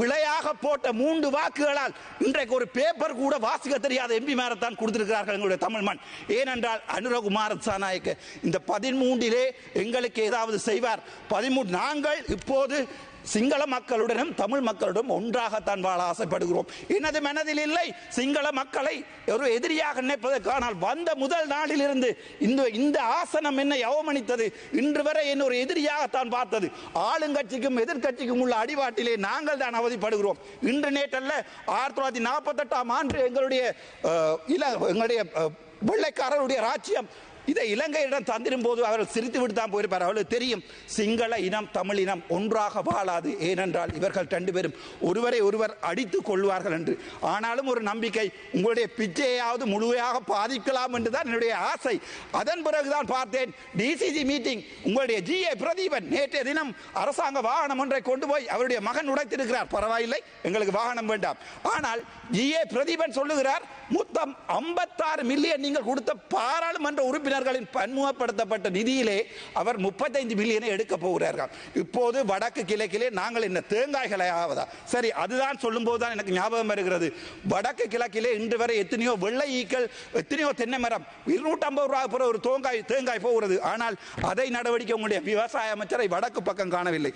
பிழையாக போட்ட 3 வாக்குகளால் இன்றைக்கு ஒரு பேப்பர் கூட வாசிக்க தெரியாத எம்பி மேரத்தான் கொடுத்திருக்கிறார்கள் எங்களுடைய தமிழ் மண். ஏனென்றால் அனுரகுமார திசாநாயக்க இந்த 13 எங்களுக்கு ஏதாவது செய்வார். 13 நாங்கள் இப்போது சிங்கள மக்களுடனும் தமிழ் மக்களுடன் ஒன்றாகத்தான் வாழ ஆசைப்படுகிறோம். எனது மனதில் இல்லை சிங்கள மக்களை ஒரு எதிரியாக நினைப்பதற்கானால் வந்த முதல் நாளிலிருந்து இந்த ஆசனம் என்னை அவமனித்தது. இன்று வரை என்ன ஒரு எதிரியாகத்தான் பார்த்தது. ஆளுங்கட்சிக்கும் எதிர்கட்சிக்கும் உள்ள அடிவாட்டிலே நாங்கள் தான் அவதிப்படுகிறோம். இன்று நேற்றல்ல 1948ஆம் ஆண்டு எங்களுடைய வெள்ளைக்காரருடைய ராஜ்யம் இதை இலங்கையிடம் தந்திரும் போது அவர்கள் சிரித்து விட்டு தான் போயிருப்பார். அவர்களுக்கு தெரியும் சிங்கள இனம் தமிழ் இனம் ஒன்றாக வாழாது. ஏனென்றால் இவர்கள் 2 பேரும் ஒருவரை ஒருவர் அடித்துக் கொள்வார்கள் என்று. ஆனாலும் ஒரு நம்பிக்கை உங்களுடைய பிச்சையாவது முழுமையாக பாதிக்கலாம் என்றுதான் என்னுடைய ஆசை. அதன் பிறகுதான் பார்த்தேன் டிசிசி மீட்டிங் உங்களுடைய GA பிரதீபன் நேற்றைய தினம் அரசாங்க வாகனம் ஒன்றை கொண்டு போய் அவருடைய மகன் உடைத்திருக்கிறார். பரவாயில்லை, எங்களுக்கு வாகனம் வேண்டாம். ஆனால் GA பிரதீபன் சொல்லுகிறார் மொத்தம் 56 மில்லியன் நீங்கள் கொடுத்த பாராளுமன்ற உறுப்பினர்களின் பன்முகப்படுத்தப்பட்ட நிதியிலே அவர் 35 மில்லியனை எடுக்க போகிறார்கள். இப்போது வடக்கு கிழக்கிலே நாங்கள் என்ன தேங்காய்களை ஆவதா? சரி, அதுதான் சொல்லும் போதுதான் எனக்கு ஞாபகம் வருகிறது. வடக்கு கிழக்கிலே இன்று வரை எத்தனையோ வெள்ளை ஈக்கள், எத்தனையோ தென்னை மரம் 250 ரூபாய் ஒரு தேங்காய் போகிறது. ஆனால் அதை நடவடிக்கை உங்களுடைய விவசாய அமைச்சரை வடக்கு பக்கம் காணவில்லை.